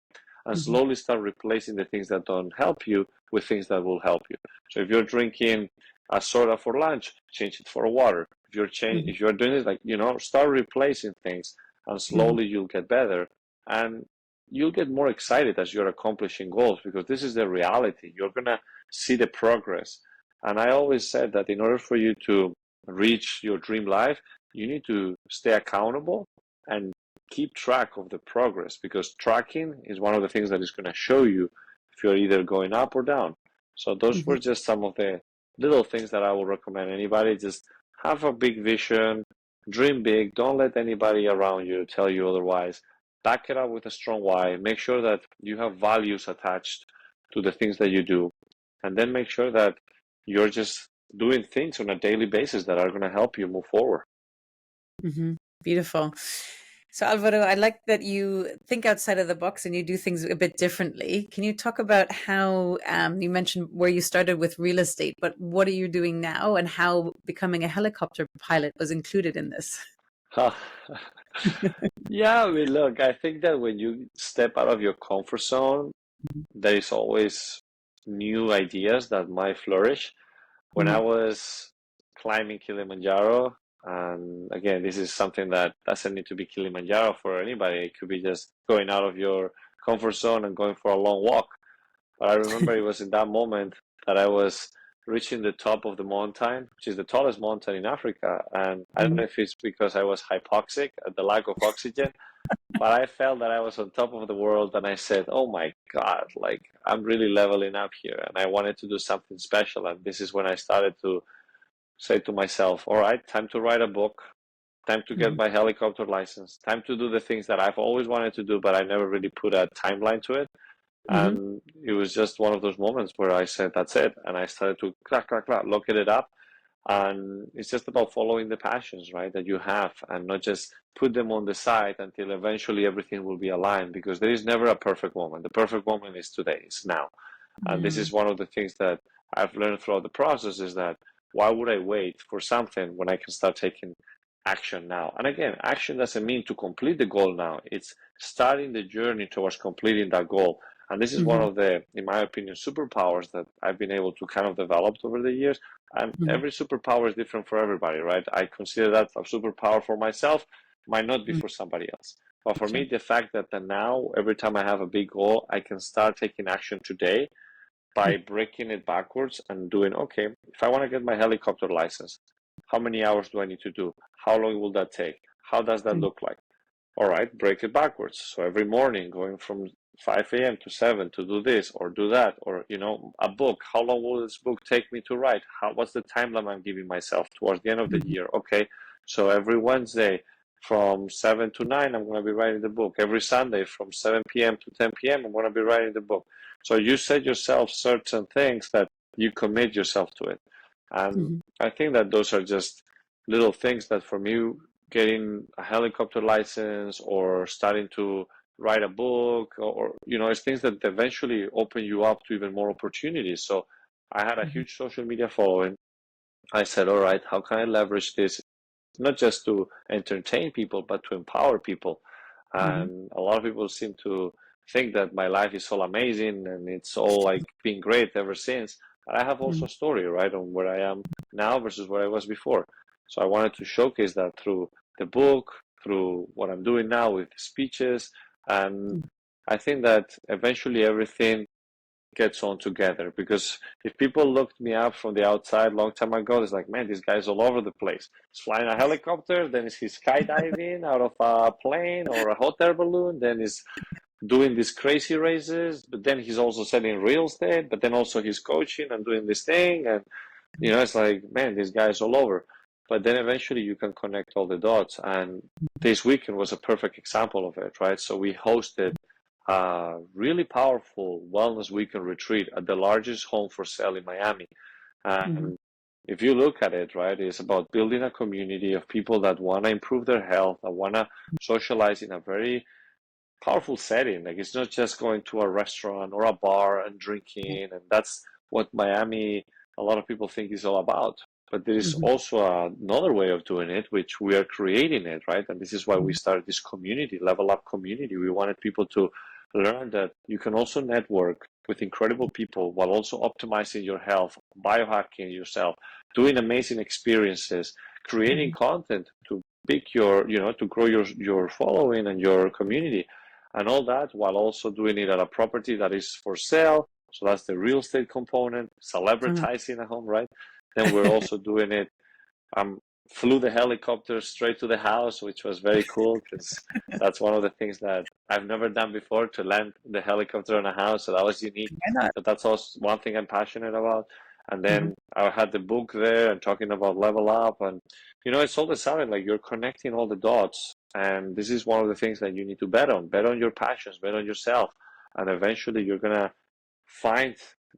And slowly start replacing the things that don't help you with things that will help you. So if you're drinking a soda for lunch, change it for water. If you're doing it, like, start replacing things, and slowly you'll get better. And you'll get more excited as you're accomplishing goals, because this is the reality. You're going to see the progress. And I always said that in order for you to reach your dream life, you need to stay accountable and keep track of the progress, because tracking is one of the things that is going to show you if you're either going up or down. So those were just some of the little things that I would recommend anybody. Just have a big vision, dream big, don't let anybody around you tell you otherwise. Back it up with a strong why. Make sure that you have values attached to the things that you do, and then make sure that you're just doing things on a daily basis that are going to help you move forward. Beautiful. So Alvaro, I like that you think outside of the box and you do things a bit differently. Can you talk about how you mentioned where you started with real estate, but what are you doing now, and how becoming a helicopter pilot was included in this? Yeah, I mean, look, I think that when you step out of your comfort zone, there is always new ideas that might flourish. When I was climbing Kilimanjaro, and again, this is something that doesn't need to be Kilimanjaro for anybody. It could be just going out of your comfort zone and going for a long walk. But I remember it was in that moment that I was reaching the top of the mountain, which is the tallest mountain in Africa. And I don't know if it's because I was hypoxic at the lack of oxygen, but I felt that I was on top of the world, and I said, oh my God, like, I'm really leveling up here, and I wanted to do something special. And this is when I started to say to myself, all right, time to write a book, time to get my helicopter license, time to do the things that I've always wanted to do, but I never really put a timeline to it. And it was just one of those moments where I said, that's it. And I started to look it up. And it's just about following the passions, right, that you have, and not just put them on the side until eventually everything will be aligned, because there is never a perfect moment. The perfect moment is today, it's now. And this is one of the things that I've learned throughout the process, is that why would I wait for something when I can start taking action now. And again, action doesn't mean to complete the goal now. It's starting the journey towards completing that goal. And this is one of the, in my opinion, superpowers that I've been able to kind of develop over the years. And every superpower is different for everybody, right? I consider that a superpower for myself, might not be for somebody else. But for me, the fact that now, every time I have a big goal, I can start taking action today by breaking it backwards and doing, okay, if I want to get my helicopter license, how many hours do I need to do? How long will that take? How does that look like? All right, break it backwards. So every morning going from 5 a.m. to 7 to do this or do that, or, a book. How long will this book take me to write? What's the timeline I'm giving myself towards the end of the year? Okay, so every Wednesday from 7 to 9, I'm going to be writing the book. Every Sunday from 7 p.m. to 10 p.m., I'm going to be writing the book. So you set yourself certain things that you commit yourself to it. And I think that those are just little things that for me, getting a helicopter license or starting to write a book or it's things that eventually open you up to even more opportunities. So I had a huge social media following. I said, all right, how can I leverage this not just to entertain people but to empower people? And a lot of people seem to think that my life is all amazing and it's all like been great ever since. But I have also a story, right, on where I am now versus where I was before. So I wanted to showcase that through the book, through what I'm doing now with speeches. And I think that eventually everything gets on together, because if people looked me up from the outside long time ago, it's like, man, this guy's all over the place. He's flying a helicopter, then he's skydiving out of a plane or a hot air balloon, then he's doing these crazy races, but then he's also selling real estate, but then also he's coaching and doing this thing. And, it's like, man, this guy's all over. But then eventually you can connect all the dots. And this weekend was a perfect example of it, right? So we hosted a really powerful wellness weekend retreat at the largest home for sale in Miami. And if you look at it, right, it's about building a community of people that want to improve their health, that want to socialize in a very powerful setting. Like, it's not just going to a restaurant or a bar and drinking. And that's what Miami, a lot of people think is all about. But there is also another way of doing it, which we are creating it, right? And this is why we started this community, Level Up community. We wanted people to learn that you can also network with incredible people while also optimizing your health, biohacking yourself, doing amazing experiences, creating content to pick your, to grow your following and your community, and all that while also doing it at a property that is for sale. So that's the real estate component, celebritizing a home, right? Then we're also doing it. Flew the helicopter straight to the house, which was very cool because that's one of the things that I've never done before, to land the helicopter on a house. So that was unique. But that's also one thing I'm passionate about. And then I had the book there and talking about Level Up. And, it's all the sudden like you're connecting all the dots. And this is one of the things that you need to bet on your passions, bet on yourself. And eventually you're going to find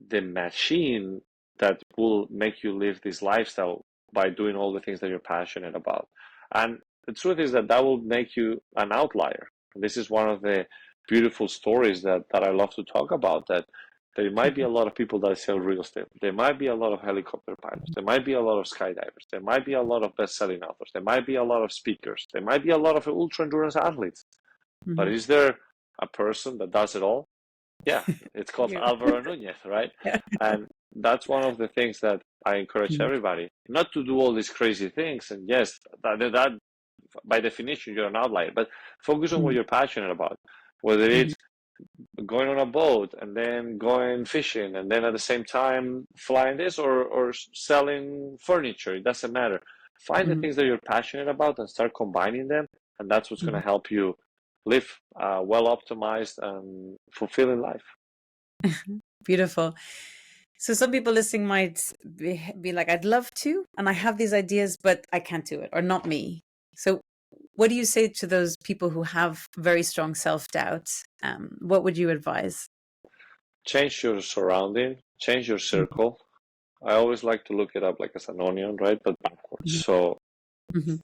the machine that will make you live this lifestyle by doing all the things that you're passionate about. And the truth is that will make you an outlier. And this is one of the beautiful stories that I love to talk about, that there might be a lot of people that sell real estate. There might be a lot of helicopter pilots. There might be a lot of skydivers. There might be a lot of best-selling authors. There might be a lot of speakers. There might be a lot of ultra-endurance athletes. But is there a person that does it all? Yeah, it's called Alvaro Nunez, right? And that's one of the things that I encourage everybody, not to do all these crazy things. And yes, that by definition, you're an outlier, but focus on what you're passionate about, whether it's going on a boat and then going fishing and then at the same time flying this or selling furniture. It doesn't matter. Find the things that you're passionate about and start combining them. And that's what's going to help you live a well-optimized and fulfilling life. Beautiful. So some people listening might be like, I'd love to, and I have these ideas, but I can't do it, or not me. So what do you say to those people who have very strong self-doubt? What would you advise? Change your surrounding, change your circle. I always like to look it up like as an onion, right? But backwards. So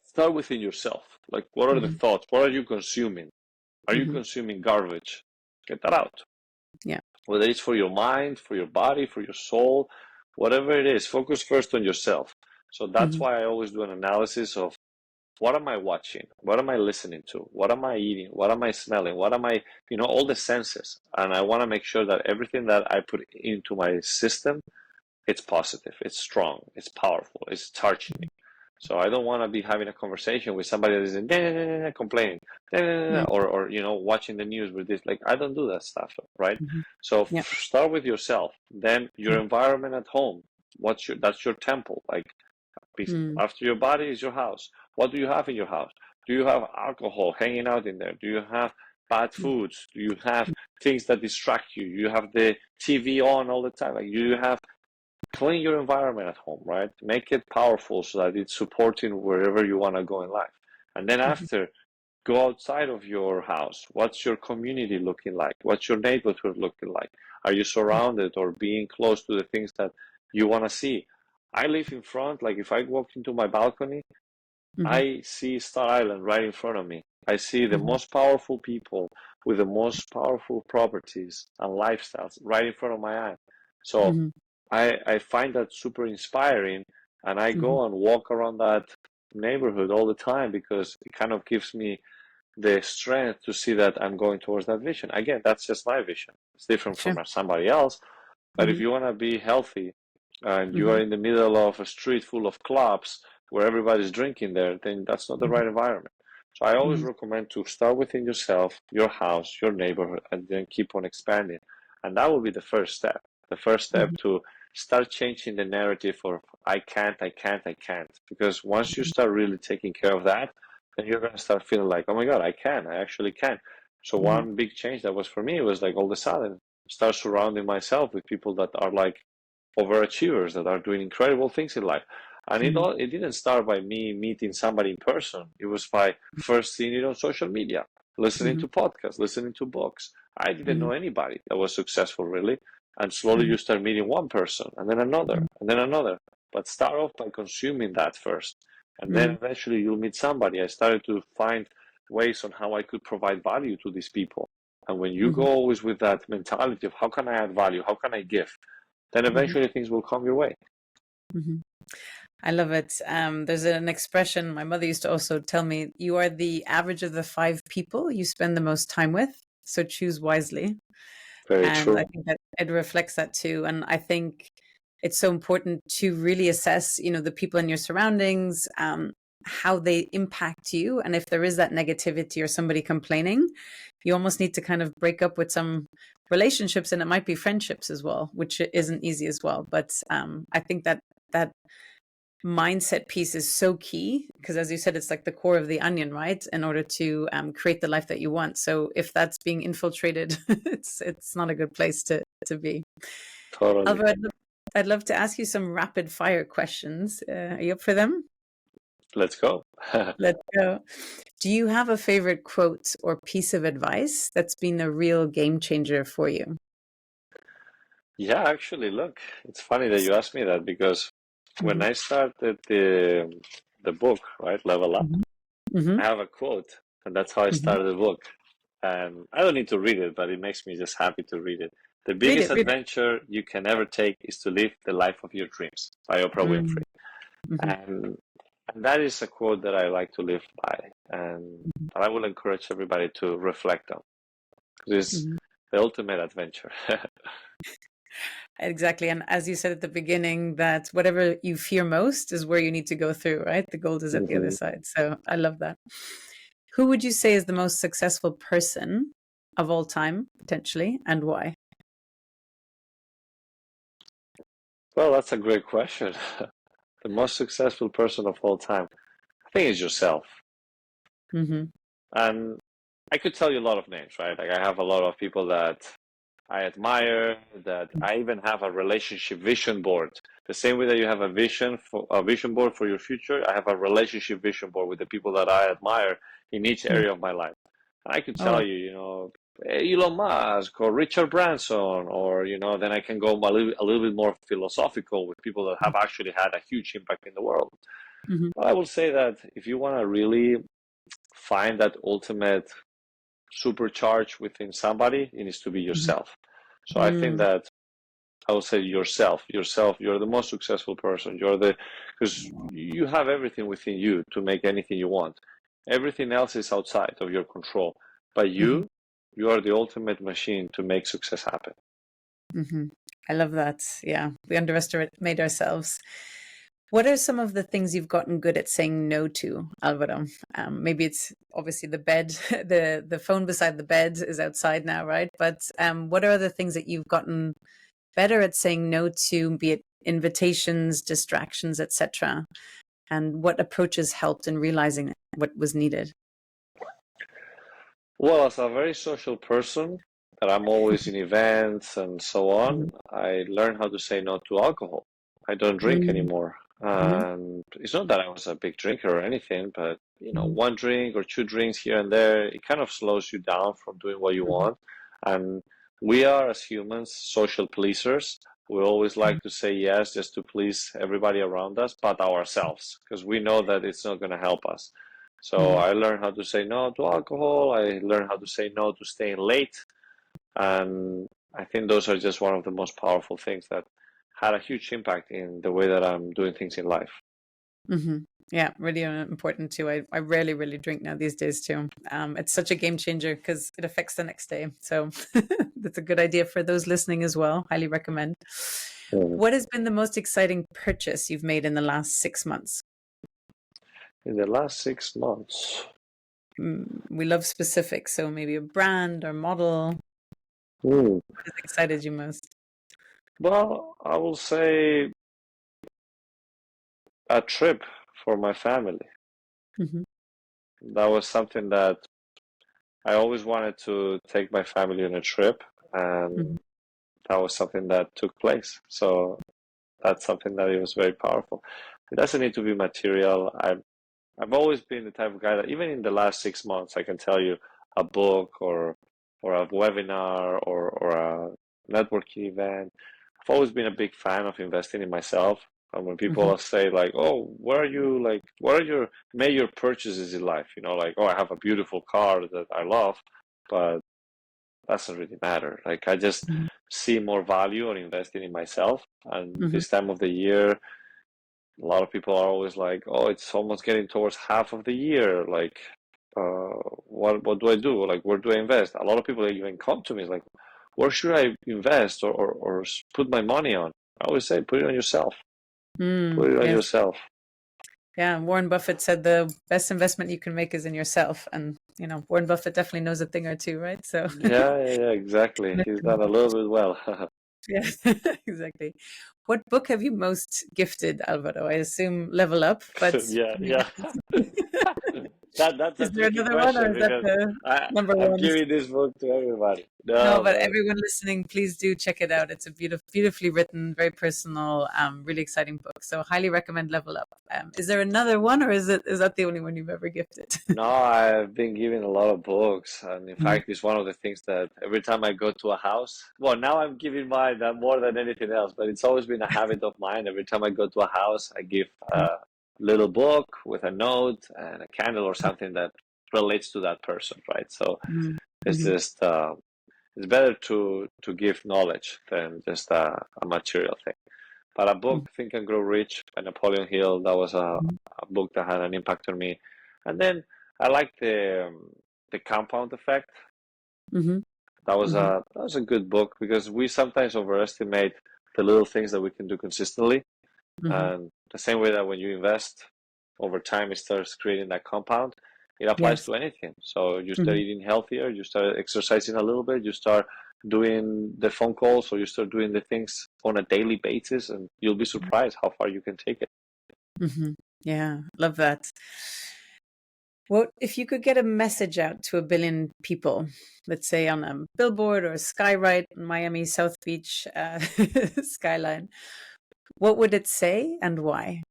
start within yourself. Like, what are the thoughts? What are you consuming? Are you consuming garbage? Get that out. Yeah. Whether it's for your mind, for your body, for your soul, whatever it is, focus first on yourself. So that's why I always do an analysis of what am I watching? What am I listening to? What am I eating? What am I smelling? What am I, all the senses. And I want to make sure that everything that I put into my system, it's positive, it's strong, it's powerful, it's charging me. So I don't want to be having a conversation with somebody that is complaining, or watching the news with this. Like, I don't do that stuff, right? So Yeah. start with yourself, then your environment at home. That's your temple. Like, after your body is your house. What do you have in your house? Do you have alcohol hanging out in there? Do you have bad foods? Do you have things that distract you? You have the TV on all the time. Like, you have clean your environment at home, right? Make it powerful so that it's supporting wherever you want to go in life. And then after, go outside of your house. What's your community looking like? What's your neighborhood looking like? Are you surrounded or being close to the things that you want to see? I live in front, like if I walk into my balcony, I see Star Island right in front of me. I see the most powerful people with the most powerful properties and lifestyles right in front of my eye. So I find that super inspiring, and I go and walk around that neighborhood all the time because it kind of gives me the strength to see that I'm going towards that vision. Again, that's just my vision. It's different from somebody else. But if you want to be healthy and you are in the middle of a street full of clubs where everybody's drinking there, then that's not the right environment. So I always recommend to start within yourself, your house, your neighborhood, and then keep on expanding. And that will be the first step. The first step to start changing the narrative of I can't, I can't, I can't. Because once you start really taking care of that, then you're going to start feeling like, oh my God, I can, I actually can. So one big change that was for me was like all of a sudden start surrounding myself with people that are like overachievers, that are doing incredible things in life. And it didn't start by me meeting somebody in person. It was by first seeing it on social media, listening to podcasts, listening to books. I didn't know anybody that was successful really. And slowly you start meeting one person and then another and then another. But start off by consuming that first. And then eventually you'll meet somebody. I started to find ways on how I could provide value to these people. And when you go always with that mentality of how can I add value, how can I give, then eventually things will come your way. I love it. There's an expression my mother used to also tell me, you are the average of the 5 people you spend the most time with, so choose wisely. Very And I true. think that it reflects that too. And I think it's so important to really assess, the people in your surroundings, how they impact you. And if there is that negativity or somebody complaining, you almost need to kind of break up with some relationships, and it might be friendships as well, which isn't easy as well. But I think that mindset piece is so key because, as you said, it's like the core of the onion, right? In order to create the life that you want. So if that's being infiltrated, it's not a good place to be. Totally. Alvaro, I'd love to ask you some rapid fire questions. Are you up for them? Let's go. Let's go. Do you have a favorite quote or piece of advice that's been a real game changer for you? Yeah, actually, look, it's funny that you asked me that because when I started the book, right, Level Up, I have a quote, and that's how I started the book. And I don't need to read it, but it makes me just happy to read it. The Read biggest it, read it. adventure you can ever take is to live the life of your dreams by Oprah Winfrey. Mm-hmm. And that is a quote that I like to live by, and I will encourage everybody to reflect on. It's the ultimate adventure. Exactly. And as you said at the beginning, that whatever you fear most is where you need to go through, right? The gold is at the other side. So I love that. Who would you say is the most successful person of all time, potentially, and why? Well, that's a great question. The most successful person of all time, I think, is yourself. Mm-hmm. And I could tell you a lot of names, right? Like, I have a lot of people that I admire, that I even have a relationship vision board. The same way that you have a vision board for your future, I have a relationship vision board with the people that I admire in each area of my life. And I could tell Oh, you, Elon Musk or Richard Branson, or, then I can go a little bit more philosophical with people that have actually had a huge impact in the world. But I will say that if you want to really find that ultimate supercharge within somebody, it needs to be yourself. So I think that I would say yourself. You're the most successful person. Because you have everything within you to make anything you want. Everything else is outside of your control. But Hmm. you are the ultimate machine to make success happen. Hmm. I love that. Yeah, we underestimate ourselves. What are some of the things you've gotten good at saying no to, Alvaro? Maybe it's obviously the bed, the phone beside the bed is outside now, right? But what are the things that you've gotten better at saying no to, be it invitations, distractions, etc.? And what approaches helped in realizing what was needed? Well, as a very social person, that I'm always in events and so Mhm. on, I learned how to say no to alcohol. I don't drink Mm. anymore. Mhm. And it's not that I was a big drinker or anything, but Mhm. one drink or two drinks here and there, it kind of slows you down from doing what you Mhm. want. And we are, as humans, social pleasers. We always Mhm. like to say yes just to please everybody around us, but ourselves, because we know that it's not going to help us. So Mhm. I learned how to say no to alcohol. I learned how to say no to staying late. And I think those are just one of the most powerful things that had a huge impact in the way that I'm doing things in life. Mhm. Yeah, really important too. I rarely really drink now these days too. It's such a game changer because it affects the next day. So that's a good idea for those listening as well. Highly recommend. Mhm. What has been the most exciting purchase you've made in the last 6 months? In the last 6 months, We love specifics, so maybe a brand or model. hmm, What has excited you most? well, I will say a trip for my family. Hmm. That was something that I always wanted to take my family on a trip, Hmm. and that was something that took place. So that's something that it was very powerful. It doesn't need to be material. I've always been the type of guy that even in the last 6 months, I can tell you a book or a webinar or a networking event. I've always been a big fan of investing in myself. And when Hmm. people say like, "Oh, where are you? Like, what are your major purchases in life?" Like, "Oh, I have a beautiful car that I love," but that doesn't really matter. Like, I just see more value on investing in myself. And Hmm. this time of the year, a lot of people are always like, "Oh, it's almost getting towards half of the year. Like, what do I do? Like, where do I invest?" A lot of people even come to me like, "Where should I invest or put my money on?" I always say, put it on yourself. Mm, Put it on yes. yourself. Yeah, Warren Buffett said the best investment you can make is in yourself. And, Warren Buffett definitely knows a thing or two, right? So, Yeah, exactly. He's done a little bit well. yeah, exactly. What book have you most gifted, Alvaro? I assume Level Up, but Yeah. That's a is there tricky another one or question is that because the number I'm one? giving this book to everybody. No, No, but but everyone listening, please do check it out. It's a beautifully written, very personal, really exciting book. So highly recommend Level Up. Is there another one, or is that the only one you've ever gifted? no, I've been given a lot of books, and in Mm. fact, it's one of the things that every time I go to a house, well, now I'm giving mine more than anything else, but it's always been a habit of mine. Every time I go to a house, I give a little book with a note and a candle or something that relates to that person, right? So Mm. it's Mhm. just it's better to give knowledge than just a material thing. But a book, Think and Grow Rich by Napoleon Hill, that was a book that had an impact on me. And then I like the Compound Effect. Mhm. Mhm. That was a good book because we sometimes overestimate the little things that we can do consistently. Mhm. And the same way that when you invest over time, it starts creating that compound. It applies Yes. to anything. So you start Mhm. eating healthier, you start exercising a little bit, you start doing the phone calls, or you start doing the things on a daily basis, and you'll be surprised how far you can take it. Mhm. Yeah, love that. Well, if you could get a message out to 1 billion people, let's say on a billboard or a skywrite in Miami South Beach skyline, what would it say and why?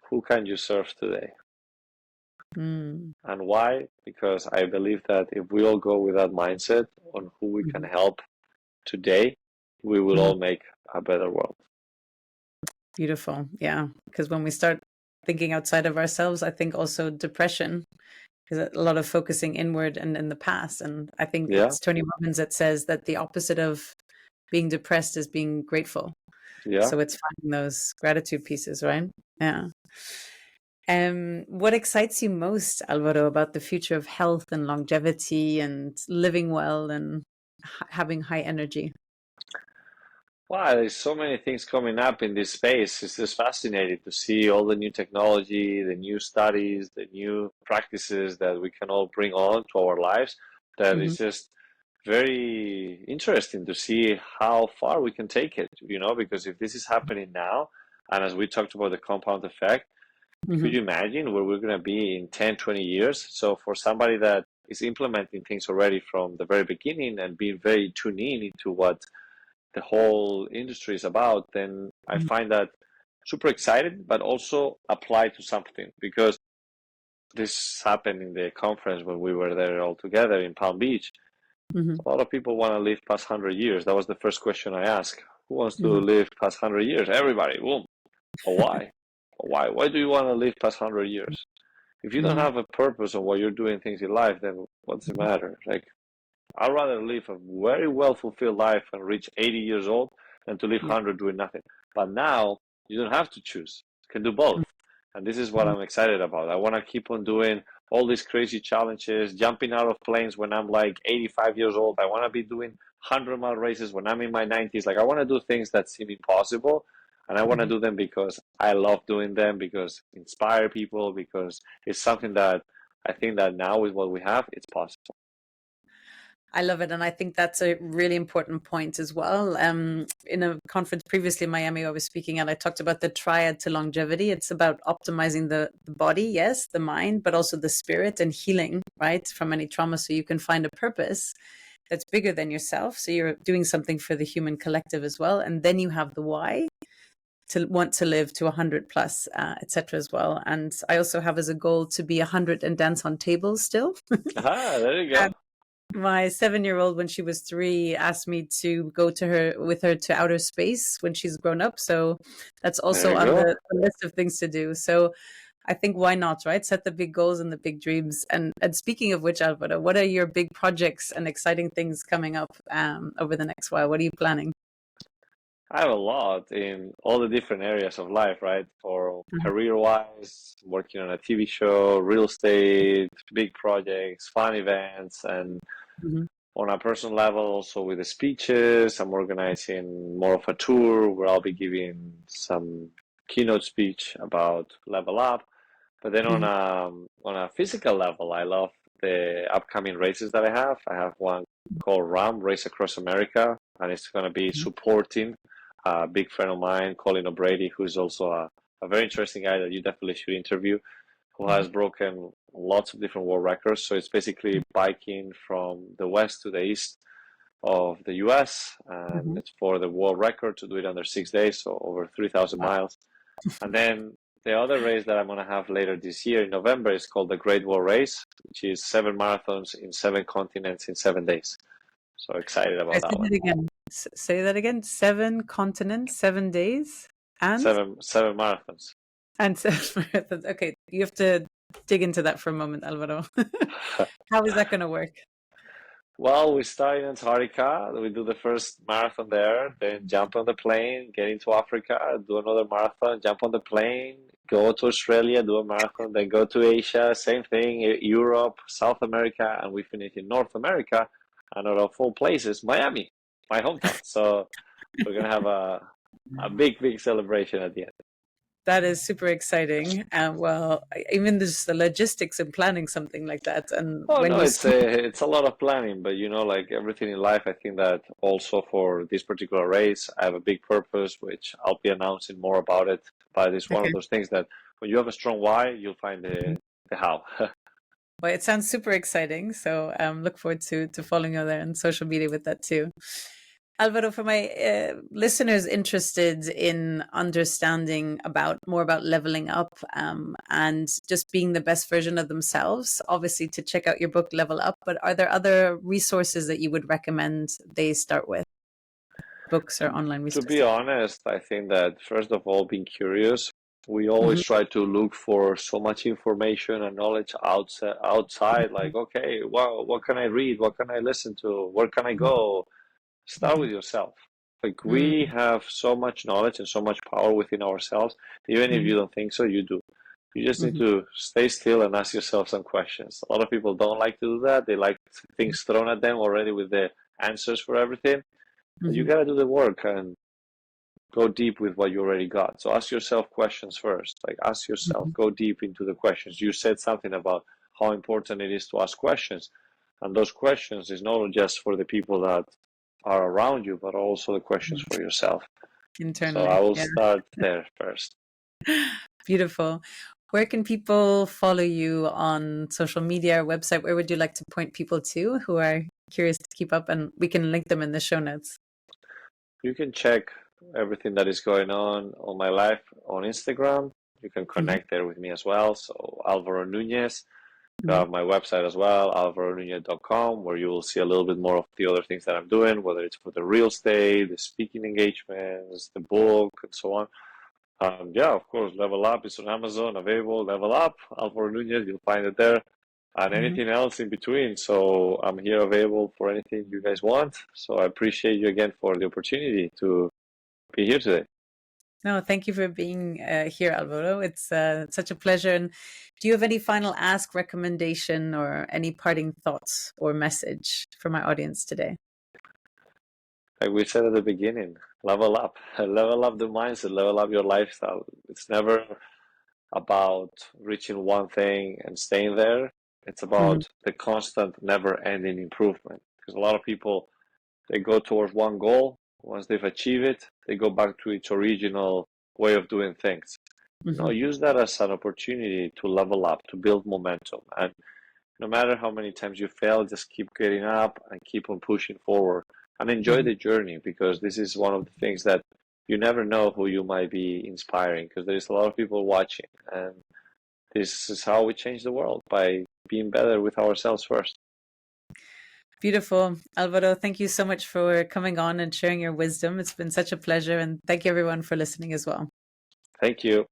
Who can you serve today? Mm. And why? Because I believe that if we all go with that mindset on who we can Mhm. help today, we will Mhm. all make a better world. Beautiful. Yeah. Because when we start thinking outside of ourselves, I think also depression is a lot of focusing inward and in the past. And I think Yeah? it's Tony Robbins that says that the opposite of being depressed is being grateful. Yeah. So it's finding those gratitude pieces, right? Yeah. What excites you most, Alvaro, about the future of health and longevity and living well and having high energy? Wow, there's so many things coming up in this space. It's just fascinating to see all the new technology, the new studies, the new practices that we can all bring on to our lives. That Hmm. is just very interesting to see how far we can take it, because if this is happening now, and as we talked about the compound effect, could Hmm. you imagine where we're going to be in 10, 20 years? So for somebody that is implementing things already from the very beginning and being very tuned in into what the whole industry is about, then I find that super excited, but also apply to something because this happened in the conference when we were there all together in Palm Beach. Hmm. A lot of people want to live past 100 years. That was the first question I asked. Who wants to Hmm. live past 100 years? Everybody. Boom. But why? Why? Why do you want to live past 100 years? If you don't Hmm. have a purpose on what you're doing things in life, then what's the matter? Like, I'd rather live a very well fulfilled life and reach 80 years old than to live Yeah. 100 doing nothing. But now you don't have to choose. You can do both. And this is what I'm excited about. I want to keep on doing all these crazy challenges, jumping out of planes when I'm like 85 years old. I want to be doing 100-mile races when I'm in my 90s. Like, I want to do things that seem impossible. And I want to Hmm. do them because I love doing them, because inspire people, because it's something that I think that now with what we have, it's possible. I love it. And I think that's a really important point as well. In a conference previously in Miami, I was speaking and I talked about the triad to longevity. It's about optimizing the body, yes, the mind, but also the spirit and healing, right, from any trauma. So you can find a purpose that's bigger than yourself. So you're doing something for the human collective as well. And then you have the why to want to live to 100 plus, etc. as well. And I also have as a goal to be 100 and dance on tables still. Ah, there you go. My 7-year-old, when she was 3, asked me to go to her with her to outer space when she's grown up. So that's There also you on go. the list of things to do. So I think why not, right? Set the big goals and the big dreams. And speaking of which, Alvaro, what are your big projects and exciting things coming up over the next while? What are you planning? I have a lot in all the different areas of life, right? For Mhm. career-wise, working on a TV show, real estate, big projects, fun events, and Mhm. on a personal level, also with the speeches. I'm organizing more of a tour where I'll be giving some keynote speech about level up. But then Mhm. on a physical level, I love the upcoming races that I have. I have one called RAM, Race Across America, and it's going to be Mhm. supporting a big friend of mine, Colin O'Brady, who's also a very interesting guy that you definitely should interview, who has broken lots of different world records. So it's basically biking from the west to the east of the US, and Mhm. it's for the world record to do it under 6 days, so over 3,000 Wow. miles. And then the other race that I'm going to have later this year in November is called the Great Wall Race, which is 7 marathons in 7 continents in 7 days. So excited I about say that one. that again. Say that again. 7 continents, 7 days, Seven marathons. and 7 marathons. Okay, you have to dig into that for a moment, Alvaro. How is that going to work? Well, we start in Antarctica. We do the first marathon there, then jump on the plane, get into Africa, do another marathon, jump on the plane, go to Australia, do a marathon, then go to Asia, same thing, Europe, South America, and we finish in North America. And out of all places, Miami, my hometown. So we're gonna have a big, big celebration at the end. That is super exciting. Well, even just the logistics and planning something like that, and Oh when no, you it's a lot of planning, but like everything in life, I think that also for this particular race, I have a big purpose, which I'll be announcing more about it. But it's one of okay. those things that when you have a strong why, you'll find the how. Well, it sounds super exciting. So look forward to following you there on social media with that too. Alvaro, for my listeners interested in understanding about more about leveling up and just being the best version of themselves, obviously to check out your book, Level Up. But are there other resources that you would recommend they start with, books or To, online to be resources? honest, I think that first of all, being curious. We Hmm. always try to look for so much information and knowledge outside. Like, okay, well, what can I read? What can I listen to? Where can I go? Start Hmm. with yourself. Like we have so much knowledge and so much power within ourselves. Even if you don't think so, you do. You just need to stay still and ask yourself some questions. A lot of people don't like to do that. They like things thrown at them already with the answers for everything. But you gotta do the work and go deep with what you already got. So ask yourself questions first. Like ask yourself, go deep into the questions. You said something about how important it is to ask questions. And those questions is not just for the people that are around you, but also the questions for yourself. So I Internally. will Yeah. start there first. Beautiful. Where can people follow you on social media or website? Where would you like to point people to who are curious to keep up? And we can link them in the show notes. You can check everything that is going on my life on Instagram. You can connect there with me as well. So Alvaro Nunez. You have my website as well, alvaronunez.com, where you will see a little bit more of the other things that I'm doing, whether it's for the real estate, the speaking engagements, the book, and so on. Yeah, of course, Level Up is on Amazon, available. Level Up, Alvaro Nunez, you'll find it there, and anything else in between. So I'm here available for anything you guys want. So I appreciate you again for the opportunity to be here today. No, thank you for being here, Alvaro. It's such a pleasure. And do you have any final ask, recommendation, or any parting thoughts or message for my audience today? Like we said at the beginning, level up, level up the mindset, level up your lifestyle. It's never about reaching one thing and staying there. It's about the constant, never-ending improvement. Because a lot of people, they go towards one goal. Once they've achieved it, they go back to its original way of doing things. No, use that as an opportunity to level up, to build momentum. And no matter how many times you fail, just keep getting up and keep on pushing forward and enjoy the journey, because this is one of the things that you never know who you might be inspiring, because there's a lot of people watching, and this is how we change the world, by being better with ourselves first. Beautiful. Alvaro, thank you so much for coming on and sharing your wisdom. It's been such a pleasure. And thank you, everyone, for listening as well. Thank you.